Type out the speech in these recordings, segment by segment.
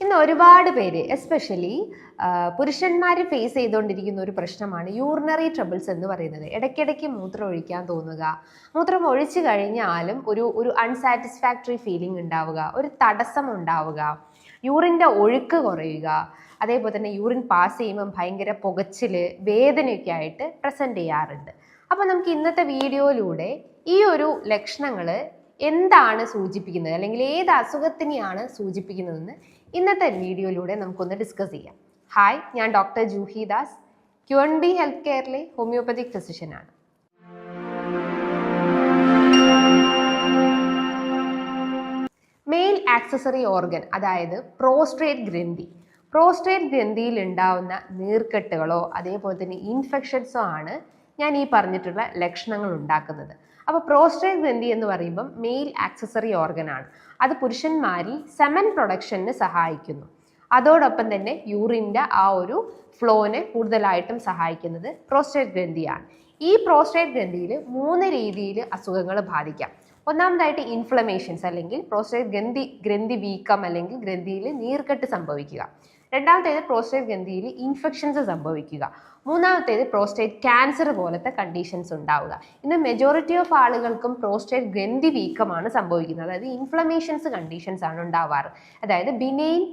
ഇന്ന് ഒരുപാട് പേര് എസ്പെഷ്യലി പുരുഷന്മാർ ഫേസ് ചെയ്തുകൊണ്ടിരിക്കുന്ന ഒരു പ്രശ്നമാണ് യൂറിനറി ട്രബിൾസ് എന്ന് പറയുന്നത്. ഇടയ്ക്കിടയ്ക്ക് മൂത്രം ഒഴിക്കാൻ തോന്നുക, മൂത്രം ഒഴിച്ചു കഴിഞ്ഞാലും ഒരു അൺസാറ്റിസ്ഫാക്ടറി ഫീലിംഗ് ഉണ്ടാവുക, ഒരു തടസ്സം ഉണ്ടാവുക, യൂറിൻ്റെ ഒഴുക്ക് കുറയുക, അതേപോലെ തന്നെ യൂറിൻ പാസ് ചെയ്യുമ്പം ഭയങ്കര പുകച്ചില്, വേദനയൊക്കെ ആയിട്ട് പ്രസൻറ്റ് ചെയ്യാറുണ്ട്. അപ്പോൾ നമുക്ക് ഇന്നത്തെ വീഡിയോയിലൂടെ ഈ ഒരു ലക്ഷണങ്ങൾ എന്താണ് സൂചിപ്പിക്കുന്നത്, അല്ലെങ്കിൽ ഏത് അസുഖത്തിനെയാണ് സൂചിപ്പിക്കുന്നതെന്ന് ഇന്നത്തെ വീഡിയോയിലൂടെ നമുക്കൊന്ന് ഡിസ്കസ് ചെയ്യാം. ഹായ്, ഞാൻ doctor Juhi Das, QNB health കെയറിലെ ഹോമിയോപ്പതിക് ഫിസിഷ്യനാണ്. മെയിൽ ആക്സസറി ഓർഗൻ, അതായത് പ്രോസ്ട്രേറ്റ് ഗ്രന്ഥിയിൽ ഉണ്ടാവുന്ന നീർക്കെട്ടുകളോ അതേപോലെ തന്നെ ഇൻഫെക്ഷൻസോ ആണ് ഞാൻ ഈ പറഞ്ഞിട്ടുള്ള ലക്ഷണങ്ങൾ ഉണ്ടാക്കുന്നത്. അപ്പോൾ പ്രോസ്ട്രേറ്റ് ഗ്രന്ഥി എന്ന് പറയുമ്പം മെയിൽ ആക്സസറി ഓർഗൻ ആണ്. അത് പുരുഷന്മാരിൽ സെമൻ പ്രൊഡക്ഷന് സഹായിക്കുന്നു. അതോടൊപ്പം തന്നെ യൂറിൻ്റെ ആ ഒരു ഫ്ലോനെ കൂടുതലായിട്ടും സഹായിക്കുന്നത് പ്രോസ്ട്രേറ്റ് ഗ്രന്ഥിയാണ്. ഈ പ്രോസ്ട്രേറ്റ് ഗ്രന്ഥിയിൽ 3 രീതിയിൽ അസുഖങ്ങൾ ബാധിക്കാം. ഒന്നാമതായിട്ട് ഇൻഫ്ലമേഷൻസ്, അല്ലെങ്കിൽ പ്രോസ്ട്രേറ്റ് ഗ്രന്ഥി വീക്കം, അല്ലെങ്കിൽ ഗ്രന്ഥിയിൽ നീർക്കെട്ട് സംഭവിക്കുക. രണ്ടാമത്തേത് പ്രോസ്ട്രേറ്റ് ഗ്രന്ഥിയിൽ ഇൻഫെക്ഷൻസ് സംഭവിക്കുക. മൂന്നാമത്തേത് പ്രോസ്ട്രേറ്റ് ക്യാൻസർ പോലത്തെ കണ്ടീഷൻസ് ഉണ്ടാവുക. ഇന്ന് മെജോറിറ്റി ഓഫ് ആളുകൾക്കും പ്രോസ്ട്രേറ്റ് ഗ്രന്ഥി വീക്കമാണ് സംഭവിക്കുന്നത്, അതായത് ഇൻഫ്ലമേഷൻസ് കണ്ടീഷൻസ് ആണ് ഉണ്ടാവാറ്. അതായത് ബിനൈൻ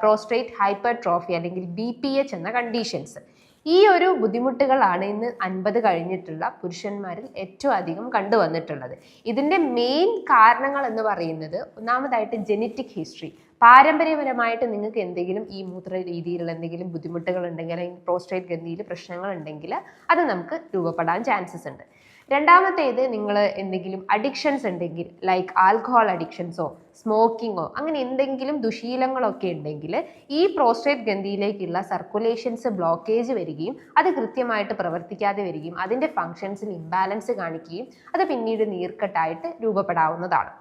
പ്രോസ്ട്രേറ്റ് ഹൈപ്പർട്രോഫി അല്ലെങ്കിൽ BPH എന്ന കണ്ടീഷൻസ്. ഈ ഒരു ബുദ്ധിമുട്ടുകളാണ് ഇന്ന് 50 കഴിഞ്ഞിട്ടുള്ള പുരുഷന്മാരിൽ ഏറ്റവും അധികം കണ്ടുവന്നിട്ടുള്ളത്. ഇതിൻ്റെ മെയിൻ കാരണങ്ങൾ എന്ന് പറയുന്നത് ഒന്നാമതായിട്ട് ജെനറ്റിക് ഹിസ്റ്ററി. പാരമ്പര്യപരമായിട്ട് നിങ്ങൾക്ക് എന്തെങ്കിലും ഈ മൂത്ര രീതിയിലുള്ള എന്തെങ്കിലും ബുദ്ധിമുട്ടുകൾ ഉണ്ടെങ്കിൽ, അല്ലെങ്കിൽ പ്രോസ്ട്രേറ്റ് ഗ്രന്ഥിയിൽ പ്രശ്നങ്ങൾ ഉണ്ടെങ്കിൽ അത് നമുക്ക് രൂപപ്പെടാൻ ചാൻസസ് ഉണ്ട്. രണ്ടാമത്തേത്, നിങ്ങൾ എന്തെങ്കിലും അഡിക്ഷൻസ് ഉണ്ടെങ്കിൽ, ലൈക്ക് ആൽക്കഹോൾ അഡിക്ഷൻസോ സ്മോക്കിങ്ങോ അങ്ങനെ എന്തെങ്കിലും ദുശീലങ്ങളൊക്കെ ഉണ്ടെങ്കിൽ ഈ പ്രോസ്ട്രേറ്റ് ഗ്രന്ഥിയിലേക്കുള്ള സർക്കുലേഷൻസ് ബ്ലോക്കേജ് വരികയും അത് കൃത്യമായിട്ട് പ്രവർത്തിക്കാതെ വരികയും അതിൻ്റെ ഫങ്ഷൻസിൽ ഇംബാലൻസ് കാണിക്കുകയും അത് പിന്നീട് നീർക്കെട്ടായിട്ട് രൂപപ്പെടാവുന്നതാണ്.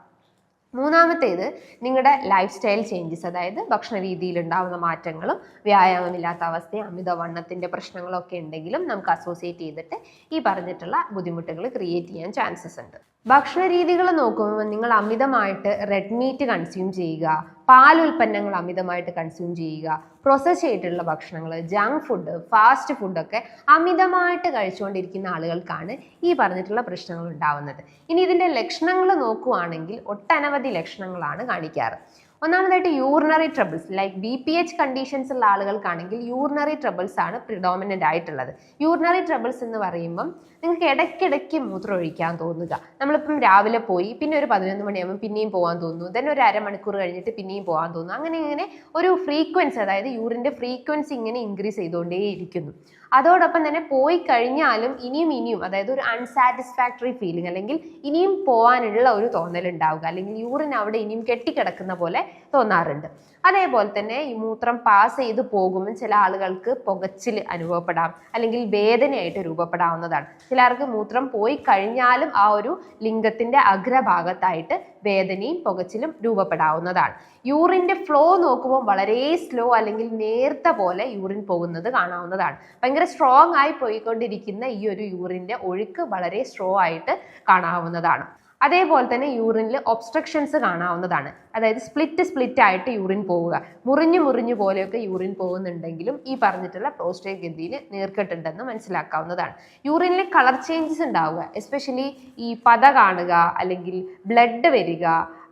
മൂന്നാമത്തേത്, നിങ്ങളുടെ ലൈഫ് സ്റ്റൈൽ ചേഞ്ചസ്, അതായത് ഭക്ഷണ രീതിയിൽ ഉണ്ടാകുന്ന മാറ്റങ്ങളും വ്യായാമമില്ലാത്ത അവസ്ഥയും അമിതവണ്ണത്തിൻ്റെ പ്രശ്നങ്ങളൊക്കെ ഉണ്ടെങ്കിലും നമുക്ക് അസോസിയേറ്റ് ചെയ്തിട്ട് ഈ പറഞ്ഞിട്ടുള്ള ബുദ്ധിമുട്ടുകൾ ക്രിയേറ്റ് ചെയ്യാൻ ചാൻസസ് ഉണ്ട്. ഭക്ഷണ രീതികൾ നോക്കുമ്പോൾ നിങ്ങൾ അമിതമായിട്ട് റെഡ് മീറ്റ് കൺസ്യൂം ചെയ്യുക, പാൽ ഉൽപ്പന്നങ്ങൾ അമിതമായിട്ട് കൺസ്യൂം ചെയ്യുക, പ്രോസസ് ചെയ്തിട്ടുള്ള ഭക്ഷണങ്ങൾ, ജങ്ക് ഫുഡ്, ഫാസ്റ്റ് ഫുഡൊക്കെ അമിതമായിട്ട് കഴിച്ചുകൊണ്ടിരിക്കുന്ന ആളുകൾക്കാണ് ഈ പറഞ്ഞിട്ടുള്ള പ്രശ്നങ്ങൾ ഉണ്ടാവുന്നത്. ഇനി ഇതിൻ്റെ ലക്ഷണങ്ങൾ നോക്കുവാണെങ്കിൽ ഒട്ടനവധി ലക്ഷണങ്ങളാണ് കാണിക്കാറ്. ഒന്നാമതായിട്ട് urinary troubles, like BPH conditions ഉള്ള ആളുകൾക്കാണെങ്കിൽ യൂറിനറി ട്രബിൾസ് ആണ് പ്രിഡോമിനൻ്റ് ആയിട്ടുള്ളത്. യൂറിനറി ട്രബിൾസ് എന്ന് പറയുമ്പം നിങ്ങൾക്ക് ഇടയ്ക്കിടയ്ക്ക് മൂത്രം ഒഴിക്കാൻ തോന്നുക. നമ്മളിപ്പം രാവിലെ പോയി പിന്നെ ഒരു 11 മണിയാകുമ്പോൾ പിന്നെയും പോകാൻ തോന്നുന്നു, then ഒരു അരമണിക്കൂർ കഴിഞ്ഞിട്ട് പിന്നെയും പോകാൻ തോന്നുന്നു. അങ്ങനെ ഒരു ഫ്രീക്വൻസി, അതായത് യൂറിൻ്റെ ഫ്രീക്വൻസി ഇങ്ങനെ ഇൻക്രീസ് ചെയ്തുകൊണ്ടേയിരിക്കുന്നു. അതോടൊപ്പം തന്നെ പോയി കഴിഞ്ഞാലും ഇനിയും അതായത് ഒരു അൺസാറ്റിസ്ഫാക്ടറി ഫീലിംഗ്, അല്ലെങ്കിൽ ഇനിയും പോകാനുള്ള ഒരു തോന്നൽ ഉണ്ടാവുക, അല്ലെങ്കിൽ യൂറിൻ അവിടെ ഇനിയും കെട്ടിക്കിടക്കുന്ന പോലെ തോന്നാറുണ്ട്. അതേപോലെ തന്നെ ഈ മൂത്രം പാസ് ചെയ്ത് പോകുമ്പോൾ ചില ആളുകൾക്ക് പുകച്ചിൽ അനുഭവപ്പെടാം, അല്ലെങ്കിൽ വേദനയായിട്ട് രൂപപ്പെടാവുന്നതാണ്. ചിലർക്ക് മൂത്രം പോയി കഴിഞ്ഞാലും ആ ഒരു ലിംഗത്തിന്റെ അഗ്രഭാഗത്തായിട്ട് വേദനയും പുകച്ചിലും രൂപപ്പെടാവുന്നതാണ്. യൂറിൻ്റെ ഫ്ലോ നോക്കുമ്പോൾ വളരെ സ്ലോ, അല്ലെങ്കിൽ നേർത്ത പോലെ യൂറിൻ പോകുന്നത് കാണാവുന്നതാണ്. ഭയങ്കര സ്ട്രോങ് ആയി പോയിക്കൊണ്ടിരിക്കുന്ന ഈ ഒരു യൂറിൻ്റെ ഒഴുക്ക് വളരെ സ്ലോ ആയിട്ട് കാണാവുന്നതാണ്. അതേപോലെ തന്നെ യൂറിനിൽ ഒബ്സ്ട്രക്ഷൻസ് കാണാവുന്നതാണ്, അതായത് സ്പ്ലിറ്റ് ആയിട്ട് യൂറിൻ പോവുക, മുറിഞ്ഞു പോലെയൊക്കെ യൂറിൻ പോകുന്നുണ്ടെങ്കിലും ഈ പറഞ്ഞിട്ടുള്ള പ്രോസ്ട്രേറ്റ് ഗ്രന്ഥിയിൽ നീർക്കെട്ടുണ്ടെന്ന് മനസ്സിലാക്കാവുന്നതാണ്. യൂറിനിലെ കളർ ചേഞ്ചസ് ഉണ്ടാവുക, എസ്പെഷ്യലി ഈ പത കാണുക, അല്ലെങ്കിൽ ബ്ലഡ് വരിക,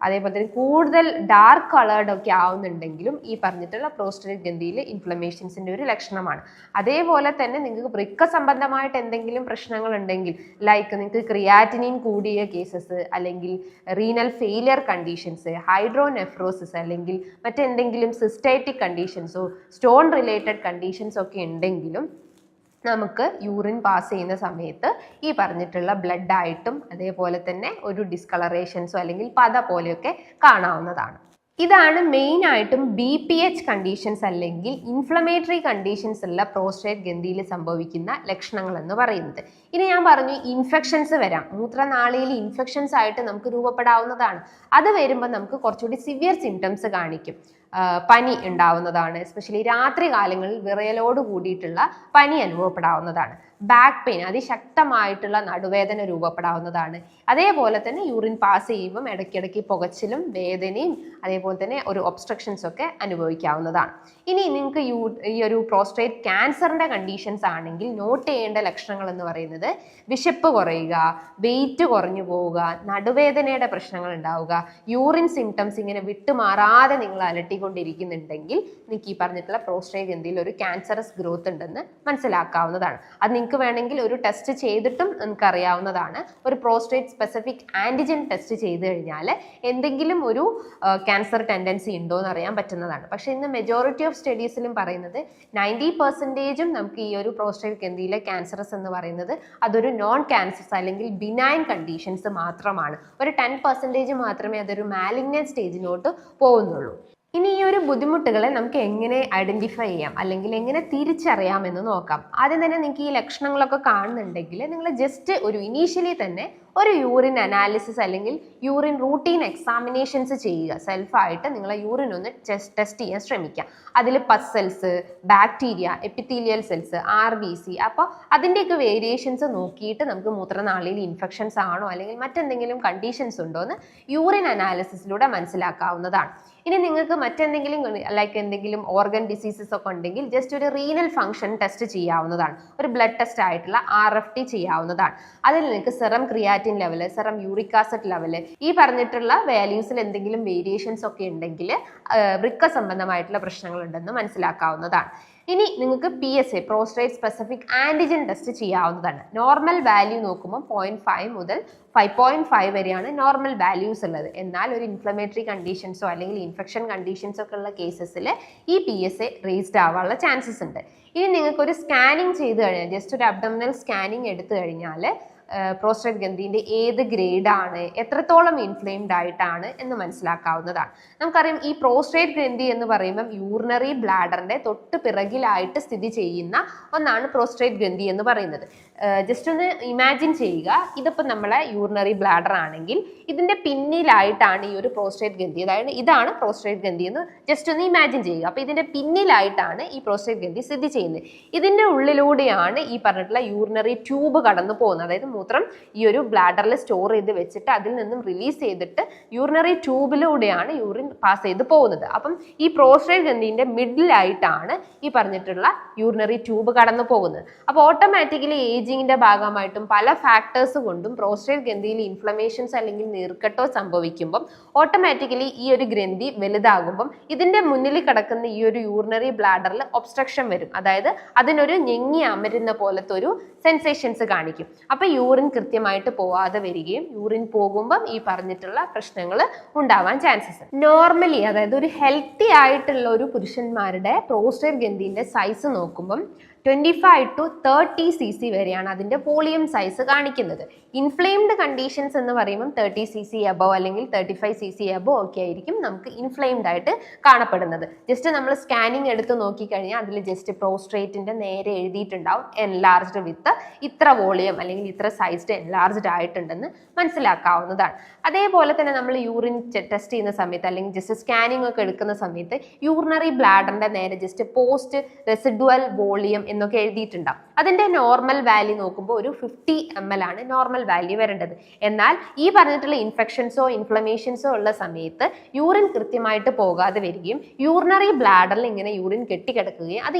അതേപോലെ തന്നെ കൂടുതൽ ഡാർക്ക് കളേർഡ് ഒക്കെ ആവുന്നുണ്ടെങ്കിലും ഈ പറഞ്ഞിട്ടുള്ള പ്രോസ്ട്രേറ്റ് ഗ്രന്ഥിയിൽ ഇൻഫ്ലമേഷൻസിൻ്റെ ഒരു ലക്ഷണമാണ്. അതേപോലെ തന്നെ നിങ്ങൾക്ക് വൃക്ക സംബന്ധമായിട്ട് എന്തെങ്കിലും പ്രശ്നങ്ങൾ ഉണ്ടെങ്കിൽ, ലൈക്ക് നിങ്ങൾക്ക് ക്രിയാറ്റിനിൻ കൂടിയ കേസസ്, അല്ലെങ്കിൽ റീനൽ ഫെയിലിയർ കണ്ടീഷൻസ്, ഹൈഡ്രോനെഫ്രോസിസ്, അല്ലെങ്കിൽ മറ്റെന്തെങ്കിലും സിസ്റ്റൈറ്റിക് കണ്ടീഷൻസോ സ്റ്റോൺ റിലേറ്റഡ് കണ്ടീഷൻസോ ഒക്കെ ഉണ്ടെങ്കിലും നമുക്ക് യൂറിൻ പാസ് ചെയ്യുന്ന സമയത്ത് ഈ പറഞ്ഞിട്ടുള്ള ബ്ലഡ് ആയിട്ടും അതേപോലെ തന്നെ ഒരു ഡിസ്കളറേഷൻസോ അല്ലെങ്കിൽ പത പോലെയൊക്കെ കാണാവുന്നതാണ്. ഇതാണ് മെയിനായിട്ടും BPH കണ്ടീഷൻസ് അല്ലെങ്കിൽ ഇൻഫ്ലമേറ്ററി കണ്ടീഷൻസ് ഉള്ള പ്രോസ്ട്രേറ്റ് ഗ്രന്ഥിയിൽ സംഭവിക്കുന്ന ലക്ഷണങ്ങൾ എന്ന് പറയുന്നത്. ഇനി ഞാൻ പറഞ്ഞു ഇൻഫെക്ഷൻസ് വരാം, മൂത്രനാളിയിൽ ഇൻഫെക്ഷൻസ് ആയിട്ട് നമുക്ക് രൂപപ്പെടാവുന്നതാണ്. അത് വരുമ്പോൾ നമുക്ക് കുറച്ചുകൂടി സിവിയർ സിംറ്റംസ് കാണിക്കും. പനി ഉണ്ടാവുന്നതാണ്, എസ്പെഷ്യലി രാത്രി കാലങ്ങളിൽ വിറയലോട് കൂടിയിട്ടുള്ള പനി അനുഭവപ്പെടാവുന്നതാണ്. ബാക്ക് പെയിൻ, അതിശക്തമായിട്ടുള്ള നടുവേദന രൂപപ്പെടാവുന്നതാണ്. അതേപോലെ തന്നെ യൂറിൻ പാസ് ചെയ്യുമ്പം ഇടയ്ക്കിടയ്ക്ക് പുകച്ചിലും വേദനയും അതേപോലെ തന്നെ ഒരു ഒബ്സ്ട്രക്ഷൻസ് ഒക്കെ അനുഭവിക്കാവുന്നതാണ്. ഇനി നിങ്ങൾക്ക് ഈ ഒരു പ്രോസ്റ്റേറ്റ് ക്യാൻസറിന്റെ കണ്ടീഷൻസ് ആണെങ്കിൽ നോട്ട് ചെയ്യേണ്ട ലക്ഷണങ്ങൾ എന്ന് പറയുന്നത് വിശപ്പ് കുറയുക, വെയിറ്റ് കുറഞ്ഞു പോവുക, നടുവേദനയുടെ പ്രശ്നങ്ങൾ ഉണ്ടാവുക, യൂറിൻ സിംറ്റംസ് ഇങ്ങനെ വിട്ടുമാറാതെ നിങ്ങൾ അലട്ടിക്കൊണ്ടിരിക്കുന്നുണ്ടെങ്കിൽ നിങ്ങൾക്ക് ഈ പറഞ്ഞിട്ടുള്ള പ്രോസ്റ്റേറ്റ് ഗ്രന്ഥിയിൽ ഒരു ക്യാൻസറസ് ഗ്രോത്ത് ഉണ്ടെന്ന് മനസ്സിലാക്കാവുന്നതാണ്. അത് നിങ്ങൾക്ക് വേണമെങ്കിൽ ഒരു ടെസ്റ്റ് ചെയ്തിട്ടും നിങ്ങൾക്ക് അറിയാവുന്നതാണ്. ഒരു പ്രോസ്റ്റേറ്റ് സ്പെസിഫിക് ആന്റിജൻ ടെസ്റ്റ് ചെയ്ത് കഴിഞ്ഞാൽ എന്തെങ്കിലും ഒരു ക്യാൻസർ ടെൻഡൻസി ഉണ്ടോ എന്ന് അറിയാൻ പറ്റുന്നതാണ്. പക്ഷെ ഇന്ന് മെജോറിറ്റി ഓഫ് സ്റ്റഡീസിലും പറയുന്നത് 90% നമുക്ക് ഈ ഒരു പ്രോസ്റ്റേറ്റ് ഗ്രന്ഥിയിലെ ക്യാൻസറസ് എന്ന് പറയുന്നത് അതൊരു നോൺ ക്യാൻസർസ് അല്ലെങ്കിൽ ബിനൈൻ കണ്ടീഷൻസ് മാത്രമാണ്. ഒരു 10% മാത്രമേ അതൊരു മാലിഗ്നന്റ് സ്റ്റേജിലോട്ട് പോകുന്നുള്ളൂ. ഇനി ഈ ഒരു ബുദ്ധിമുട്ടുകളെ നമുക്ക് എങ്ങനെ ഐഡന്റിഫൈ ചെയ്യാം അല്ലെങ്കിൽ എങ്ങനെ തിരിച്ചറിയാം എന്ന് നോക്കാം. ആദ്യം തന്നെ നിങ്ങൾക്ക് ഈ ലക്ഷണങ്ങളൊക്കെ കാണുന്നുണ്ടെങ്കിൽ നിങ്ങൾ ജസ്റ്റ് ഒരു ഇനീഷ്യലി തന്നെ ഒരു യൂറിൻ അനാലിസിസ് അല്ലെങ്കിൽ യൂറിൻ റൂട്ടീൻ എക്സാമിനേഷൻസ് ചെയ്യുക. സെൽഫായിട്ട് നിങ്ങളെ യൂറിൻ ഒന്ന് ടെസ്റ്റ് ചെയ്യാൻ ശ്രമിക്കുക. അതിൽ pus cells, bacteria, epithelial cells, RBC, അപ്പോൾ അതിൻ്റെയൊക്കെ വേരിയേഷൻസ് നോക്കിയിട്ട് നമുക്ക് മൂത്രനാളിയിൽ ഇൻഫെക്ഷൻസ് ആണോ അല്ലെങ്കിൽ മറ്റെന്തെങ്കിലും കണ്ടീഷൻസ് ഉണ്ടോ എന്ന് യൂറിൻ അനാലിസിസിലൂടെ മനസ്സിലാക്കാവുന്നതാണ്. ഇനി നിങ്ങൾക്ക് മറ്റെന്തെങ്കിലും ലൈക്ക് എന്തെങ്കിലും ഓർഗൻ ഡിസീസസ് ഒക്കെ ഉണ്ടെങ്കിൽ ജസ്റ്റ് ഒരു റീനൽ ഫംഗ്ഷൻ ടെസ്റ്റ് ചെയ്യാവുന്നതാണ്. ഒരു ബ്ലഡ് ടെസ്റ്റ് ആയിട്ടുള്ള RFT ചെയ്യാവുന്നതാണ്. അതിൽ നിങ്ങൾക്ക് serum creatine level, serum uric acid level, ഈ പറഞ്ഞിട്ടുള്ള വാല്യൂസിൽ എന്തെങ്കിലും വേരിയേഷൻസ് ഒക്കെ ഉണ്ടെങ്കിൽ വൃക്ക സംബന്ധമായിട്ടുള്ള പ്രശ്നങ്ങൾ ഉണ്ടെന്ന് മനസ്സിലാക്കാവുന്നതാണ്. ഇനി നിങ്ങൾക്ക് PSA prostate specific antigen test ചെയ്യാവുന്നതാണ്. നോർമൽ വാല്യൂ നോക്കുമ്പോൾ 0.5 മുതൽ 5.5 വരെയാണ് നോർമൽ വാല്യൂസ് ഉള്ളത്. എന്നാൽ ഒരു ഇൻഫ്ലമേറ്ററി കണ്ടീഷൻസോ അല്ലെങ്കിൽ ഇൻഫെക്ഷൻ കണ്ടീഷൻസോ ഒക്കെ ഉള്ള കേസസിൽ ഈ PSA റേസ്ഡ് ആവാനുള്ള ചാൻസസ് ഉണ്ട്. ഇനി നിങ്ങൾക്ക് ഒരു സ്കാനിങ് ചെയ്ത് കഴിഞ്ഞാൽ, ജസ്റ്റ് ഒരു അബ്ഡോമിനൽ സ്കാനിങ് എടുത്തു കഴിഞ്ഞാൽ പ്രോസ്റ്റേറ്റ് ഗ്രന്ഥിന്റെ ഏത് ഗ്രേഡാണ്, എത്രത്തോളം ഇൻഫ്ലെയിംഡ് ആയിട്ടാണ് എന്ന് മനസ്സിലാക്കാവുന്നതാണ്. നമുക്കറിയാം ഈ പ്രോസ്റ്റേറ്റ് ഗ്രന്ഥി എന്ന് പറയുമ്പം യൂറിനറി ബ്ലാഡറിന്റെ തൊട്ട് പിറകിലായിട്ട് സ്ഥിതി ചെയ്യുന്ന ഒന്നാണ് പ്രോസ്റ്റേറ്റ് ഗ്രന്ഥി എന്ന് പറയുന്നത്. ജസ്റ്റ് ഒന്ന് ഇമാജിൻ ചെയ്യുക, ഇതിപ്പോൾ നമ്മളെ യൂറിനറി ബ്ലാഡർ ആണെങ്കിൽ ഇതിന്റെ പിന്നിലായിട്ടാണ് ഈ ഒരു പ്രോസ്റ്റേറ്റ് ഗ്രന്ഥി, അതായത് ഇതാണ് പ്രോസ്റ്റേറ്റ് ഗ്രന്ഥി എന്ന് ജസ്റ്റ് ഒന്ന് ഇമാജിൻ ചെയ്യുക. അപ്പോൾ ഇതിന്റെ പിന്നിലായിട്ടാണ് ഈ പ്രോസ്റ്റേറ്റ് ഗ്രന്ഥി സ്ഥിതി ചെയ്യുന്നത്. ഇതിന്റെ ഉള്ളിലൂടെയാണ് ഈ പറഞ്ഞിട്ടുള്ള യൂറിനറി ട്യൂബ് കടന്നു പോകുന്നത്. അതായത് മൂത്രം ഈ ഒരു ബ്ലാഡറിൽ സ്റ്റോർ ചെയ്ത് വെച്ചിട്ട് അതിൽ നിന്നും റിലീസ് ചെയ്തിട്ട് യൂറിനറി ട്യൂബിലൂടെയാണ് യൂറിൻ പാസ് ചെയ്ത് പോകുന്നത്. അപ്പം ഈ പ്രോസ്റ്റേറ്റ് ഗ്രന്ഥിന്റെ മിഡിലായിട്ടാണ് ഈ പറഞ്ഞിട്ടുള്ള യൂറിനറി ട്യൂബ് കടന്നു പോകുന്നത്. അപ്പോൾ ഓട്ടോമാറ്റിക്കലി ഏജിങ്ങിന്റെ ഭാഗമായിട്ടും പല ഫാക്ടേഴ്സ് കൊണ്ടും പ്രോസ്റ്റേറ്റ് ഗ്രന്ഥിയിൽ ഇൻഫ്ലമേഷൻസ് അല്ലെങ്കിൽ നീർക്കെട്ടോ സംഭവിക്കുമ്പം ഓട്ടോമാറ്റിക്കലി ഈ ഒരു ഗ്രന്ഥി വലുതാകുമ്പം ഇതിന്റെ മുന്നിൽ കിടക്കുന്ന ഈ ഒരു യൂറിനറി ബ്ലാഡറിൽ ഒബ്സ്ട്രക്ഷൻ വരും. അതായത് അതിനൊരു ഞെങ്ങി അമരുന്ന പോലത്തെ ഒരു സെൻസേഷൻസ് കാണിക്കും. അപ്പൊ യൂറിൻ കൃത്യമായിട്ട് പോവാതെ വരികയും യൂറിൻ പോകുമ്പം ഈ പറഞ്ഞിട്ടുള്ള പ്രശ്നങ്ങൾ ഉണ്ടാവാൻ ചാൻസസ് ഉണ്ട്. നോർമലി അതായത് ഒരു ഹെൽത്തി ആയിട്ടുള്ള ഒരു പുരുഷന്മാരുടെ പ്രോസ്റ്റേറ്റ് ഗ്രന്ഥിന്റെ സൈസ് നോക്കുമ്പം 25 to 30 cc വരെയാണ് അതിന്റെ വോളിയം സൈസ് കാണിക്കുന്നത്. ഇൻഫ്ലെയിംഡ് കണ്ടീഷൻസ് എന്ന് പറയുമ്പോൾ 30 cc അബവ് അല്ലെങ്കിൽ 35 cc അബവ് ഒക്കെ ആയിരിക്കും നമുക്ക് ഇൻഫ്ലെയിംഡ് ആയിട്ട് കാണപ്പെടുന്നത്. ജസ്റ്റ് നമ്മൾ സ്കാനിങ് എടുത്ത് നോക്കിക്കഴിഞ്ഞാൽ അതിൽ ജസ്റ്റ് പ്രോസ്ട്രേറ്റിന്റെ നേരെ എഴുതിയിട്ടുണ്ടാവും എൻലാർജ്ഡ് വിത്ത് ഇത്ര വോളിയം അല്ലെങ്കിൽ ഇത്ര സൈസ്ഡ് എൻലാർജ്ഡ് ആയിട്ടുണ്ടെന്ന് മനസ്സിലാക്കാവുന്നതാണ്. അതേപോലെ തന്നെ നമ്മൾ യൂറിൻ ടെസ്റ്റ് ചെയ്യുന്ന സമയത്ത് അല്ലെങ്കിൽ ജസ്റ്റ് സ്കാനിങ് ഒക്കെ എടുക്കുന്ന സമയത്ത് യൂറിനറി ബ്ലാഡറിന്റെ നേരെ ജസ്റ്റ് പോസ്റ്റ് റെസിഡുവൽ വോളിയം എന്നൊക്കെ എഴുതിയിട്ടുണ്ടാവും. അതിന്റെ നോർമൽ വാല്യൂ നോക്കുമ്പോൾ ഒരു 50 ml ആണ് നോർമൽ വാല്യൂ വരേണ്ടത്. എന്നാൽ ഈ പറഞ്ഞിട്ടുള്ള ഇൻഫെക്ഷൻസോ ഇൻഫ്ലമേഷൻസോ ഉള്ള സമയത്ത് യൂറിൻ കൃത്യമായിട്ട് പോകാതെ വരികയും യൂറിനറി ബ്ലാഡറിൽ ഇങ്ങനെ യൂറിൻ കെട്ടിക്കിടക്കുകയും അത്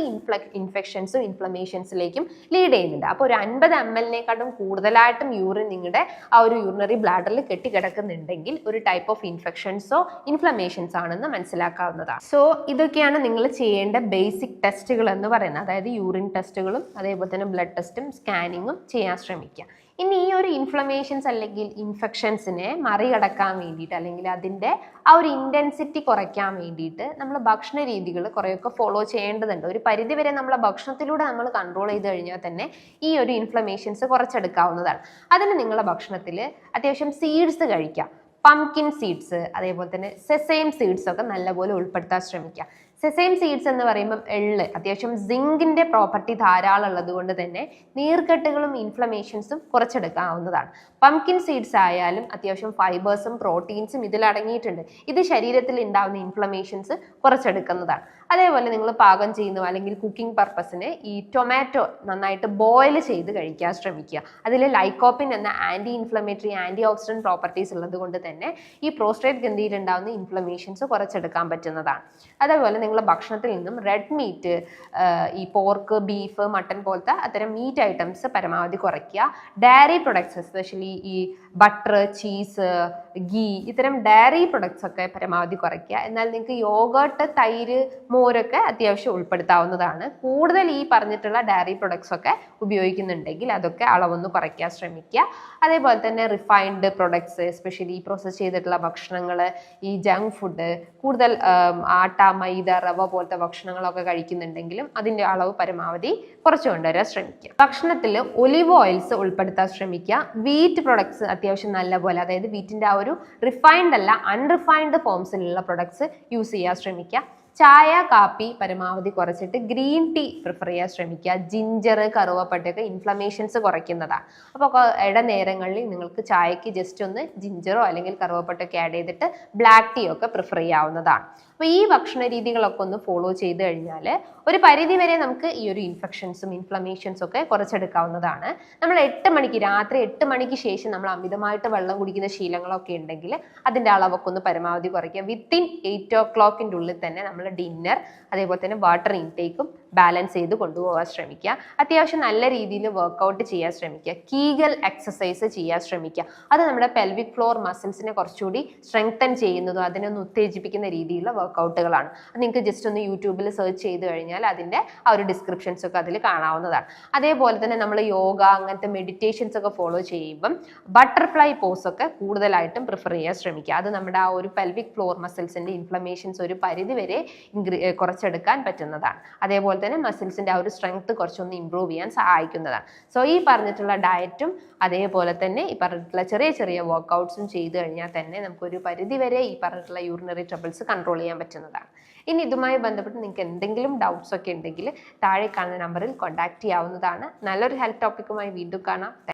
ഇൻഫെക്ഷൻസും ഇൻഫ്ലമേഷൻസിലേക്കും ലീഡ് ചെയ്യുന്നുണ്ട്. അപ്പോൾ ഒരു 50 ml കൂടുതലായിട്ടും യൂറിൻ നിങ്ങളുടെ ആ ഒരു യൂറിനറി ബ്ലാഡറിൽ കെട്ടിക്കിടക്കുന്നുണ്ടെങ്കിൽ ഒരു ടൈപ്പ് ഓഫ് ഇൻഫെക്ഷൻസോ ഇൻഫ്ലമേഷൻസ് ആണെന്ന് മനസ്സിലാക്കാവുന്നതാണ്. സോ ഇതൊക്കെയാണ് നിങ്ങൾ ചെയ്യേണ്ട ബേസിക് ടെസ്റ്റുകൾ എന്ന് പറയുന്നത്. അതായത് യൂറിൻ ടെസ്റ്റുകളും അതേപോലെ തന്നെ ബ്ലഡ് ടെസ്റ്റും സ്കാനിങ്ങും ചെയ്യാൻ ശ്രമിക്കുക. ഇനി ഈ ഒരു ഇൻഫ്ലമേഷൻസ് അല്ലെങ്കിൽ ഇൻഫെക്ഷൻസിനെ മറികടക്കാൻ വേണ്ടിയിട്ട് അല്ലെങ്കിൽ അതിൻ്റെ ആ ഒരു ഇൻറ്റൻസിറ്റി കുറയ്ക്കാൻ വേണ്ടിയിട്ട് നമ്മൾ ഭക്ഷണ രീതികൾ കുറേയൊക്കെ ഫോളോ ചെയ്യേണ്ടതുണ്ട്. ഒരു പരിധിവരെ നമ്മളെ ഭക്ഷണത്തിലൂടെ നമ്മൾ കൺട്രോൾ ചെയ്ത് കഴിഞ്ഞാൽ തന്നെ ഈ ഒരു ഇൻഫ്ലമേഷൻസ് കുറച്ചെടുക്കാവുന്നതാണ്. അതിന് നിങ്ങളുടെ ഭക്ഷണത്തിൽ അത്യാവശ്യം സീഡ്സ് കഴിക്കുക. പംകിൻ സീഡ്സ് അതേപോലെ തന്നെ സെസൈം സീഡ്സ് ഒക്കെ നല്ലപോലെ ഉൾപ്പെടുത്താൻ ശ്രമിക്കുക. സെസൈം സീഡ്സ് എന്ന് പറയുമ്പം എള്ള് അത്യാവശ്യം സിങ്കിന്റെ പ്രോപ്പർട്ടി ധാരാളം ഉള്ളത് കൊണ്ട് തന്നെ നീർക്കെട്ടുകളും ഇൻഫ്ലമേഷൻസും കുറച്ചെടുക്കാവുന്നതാണ്. പംകിൻ സീഡ്സ് ആയാലും അത്യാവശ്യം ഫൈബേഴ്സും പ്രോട്ടീൻസും ഇതിൽ അടങ്ങിയിട്ടുണ്ട്. ഇത് ശരീരത്തിൽ ഉണ്ടാവുന്ന ഇൻഫ്ലമേഷൻസ് കുറച്ചെടുക്കുന്നതാണ്. അതേപോലെ നിങ്ങൾ പാകം ചെയ്യുന്നു അല്ലെങ്കിൽ കുക്കിംഗ് പർപ്പസിന് ഈ ടൊമാറ്റോ നന്നായിട്ട് ബോയിൽ ചെയ്ത് കഴിക്കാൻ ശ്രമിക്കുക. അതിൽ ലൈക്കോപ്പിൻ എന്ന anti inflammatory antioxidant properties ഉള്ളത് കൊണ്ട് തന്നെ ഈ പ്രോസ്ട്രേറ്റ് ഗ്രന്ഥിയിൽ ഉണ്ടാകുന്ന ഇൻഫ്ലമേഷൻസ് കുറച്ചെടുക്കാൻ പറ്റുന്നതാണ്. അതേപോലെ നിങ്ങൾ ഭക്ഷണത്തിൽ നിന്നും റെഡ് മീറ്റ്, ഈ പോർക്ക്, ബീഫ്, മട്ടൺ പോലത്തെ അത്തരം മീറ്റ് ഐറ്റംസ് പരമാവധി കുറയ്ക്കുക. ഡയറി പ്രൊഡക്ട്സ് എസ്പെഷ്യലി ഈ ബട്ടർ, ചീസ്, ഗീ ഇത്തരം ഡയറി പ്രൊഡക്ട്സ് ഒക്കെ പരമാവധി കുറയ്ക്കുക. എന്നാൽ നിങ്ങൾക്ക് യോഗർട്ട്, തൈര്, മോരൊക്കെ അത്യാവശ്യം ഉൾപ്പെടുത്താവുന്നതാണ്. കൂടുതൽ ഈ പറഞ്ഞിട്ടുള്ള ഡയറി പ്രൊഡക്ട്സ് ഒക്കെ ഉപയോഗിക്കുന്നുണ്ടെങ്കിൽ അതൊക്കെ അളവൊന്ന് കുറയ്ക്കാൻ ശ്രമിക്കുക. അതേപോലെ തന്നെ റിഫൈൻഡ് പ്രൊഡക്ട്സ് എസ്പെഷ്യലി പ്രോസസ് ചെയ്തിട്ടുള്ള ഭക്ഷണങ്ങൾ, ഈ ജങ്ക് ഫുഡ്, കൂടുതൽ ആട്ട, മൈദ, റവ പോലത്തെ ഭക്ഷണങ്ങളൊക്കെ കഴിക്കുന്നുണ്ടെങ്കിലും അതിൻ്റെ അളവ് പരമാവധി കുറച്ച് കൊണ്ടുവരാൻ ശ്രമിക്കുക. ഭക്ഷണത്തിൽ ഒലിവ് ഓയിൽസ് ഉൾപ്പെടുത്താൻ ശ്രമിക്കുക. വീറ്റ് പ്രൊഡക്ട്സ് അത്യാവശ്യം നല്ലപോലെ, അതായത് വീറ്റിൻ്റെ ആ ഒരു റിഫൈൻഡ് അല്ല അൺറിഫൈൻഡ് ഫോംസിലുള്ള പ്രൊഡക്ട്സ് യൂസ് ചെയ്യാൻ ശ്രമിക്കുക. ചായ, കാപ്പി പരമാവധി കുറച്ചിട്ട് ഗ്രീൻ ടീ പ്രിഫർ ചെയ്യാൻ ശ്രമിക്കുക. ജിഞ്ചർ, കറുവപ്പട്ടയൊക്കെ ഇൻഫ്ലമേഷൻസ് കുറയ്ക്കുന്നതാണ്. അപ്പോൾ ഇടനേരങ്ങളിൽ നിങ്ങൾക്ക് ചായക്ക് ജസ്റ്റ് ഒന്ന് ജിഞ്ചറോ അല്ലെങ്കിൽ കറുവപ്പട്ടയൊക്കെ ആഡ് ചെയ്തിട്ട് ബ്ലാക്ക് ടീ ഒക്കെ പ്രിഫർ ചെയ്യാവുന്നതാണ്. അപ്പോൾ ഈ ഭക്ഷണ രീതികളൊക്കെ ഒന്ന് ഫോളോ ചെയ്ത് കഴിഞ്ഞാൽ ഒരു പരിധി വരെ നമുക്ക് ഈ ഒരു ഇൻഫെക്ഷൻസും ഇൻഫ്ലമേഷൻസും ഒക്കെ കുറച്ചെടുക്കാവുന്നതാണ്. നമ്മൾ രാത്രി 8 മണിക്ക് ശേഷം നമ്മൾ അമിതമായിട്ട് വെള്ളം കുടിക്കുന്ന ശീലങ്ങളൊക്കെ ഉണ്ടെങ്കിൽ അതിൻ്റെ അളവൊക്കെ ഒന്ന് പരമാവധി കുറയ്ക്കുക. വിത്തിൻ 8 o'clock ഉള്ളിൽ തന്നെ നമ്മൾ ഡിന്നർ അതേപോലെ തന്നെ വാട്ടർ ഇൻടേക്കും ബാലൻസ് ചെയ്ത് കൊണ്ടുപോകാൻ ശ്രമിക്കുക. അത്യാവശ്യം നല്ല രീതിയിൽ വർക്കൗട്ട് ചെയ്യാൻ ശ്രമിക്കുക. കീഗൽ എക്സസൈസ് ചെയ്യാൻ ശ്രമിക്കുക. അത് നമ്മുടെ പെൽവിക് ഫ്ലോർ മസിൽസിനെ കുറച്ചുകൂടി സ്ട്രെങ്തൻ ചെയ്യുന്നതും അതിനൊന്ന് ഉത്തേജിപ്പിക്കുന്ന രീതിയിലുള്ള വർക്കൗട്ടുകളാണ്. അത് നിങ്ങൾക്ക് ജസ്റ്റ് ഒന്ന് യൂട്യൂബിൽ സെർച്ച് ചെയ്ത് കഴിഞ്ഞാൽ അതിൻ്റെ ആ ഒരു ഡിസ്ക്രിപ്ഷൻസ് ഒക്കെ അതിൽ കാണാവുന്നതാണ്. അതേപോലെ തന്നെ നമ്മൾ യോഗ അങ്ങനത്തെ മെഡിറ്റേഷൻസ് ഒക്കെ ഫോളോ ചെയ്യുമ്പം ബട്ടർഫ്ലൈ പോസ് ഒക്കെ കൂടുതലായിട്ടും പ്രിഫർ ചെയ്യാൻ ശ്രമിക്കുക. അത് നമ്മുടെ ആ ഒരു പെൽവിക് ഫ്ലോർ മസിൽസിൻ്റെ ഇൻഫ്ലമേഷൻസ് ഒരു പരിധി വരെ കുറച്ചെടുക്കാൻ പറ്റുന്നതാണ്. അതേപോലെ തന്നെ മസിൽസിൻ്റെ ആ ഒരു സ്ട്രെങ്ത് കുറച്ചൊന്ന് ഇമ്പ്രൂവ് ചെയ്യാൻ സഹായിക്കുന്നതാണ്. സോ ഈ പറഞ്ഞിട്ടുള്ള ഡയറ്റും അതേപോലെ തന്നെ ഈ പറഞ്ഞിട്ടുള്ള ചെറിയ ചെറിയ വർക്കൗട്ട്സും ചെയ്ത് കഴിഞ്ഞാൽ തന്നെ നമുക്കൊരു പരിധി വരെ ഈ പറഞ്ഞിട്ടുള്ള യൂറിനറി ട്രബിൾസ് കൺട്രോൾ ചെയ്യാൻ പറ്റുന്നതാണ്. ഇനി ഇതുമായി ബന്ധപ്പെട്ട് നിങ്ങൾക്ക് എന്തെങ്കിലും ഡൗട്ട്സ് ഒക്കെ ഉണ്ടെങ്കിൽ താഴെ കാണുന്ന നമ്പറിൽ കോൺടാക്ട് ചെയ്യാവുന്നതാണ്. നല്ലൊരു ഹെൽത്ത് ടോപ്പിക്കുമായി വീണ്ടും കാണാം.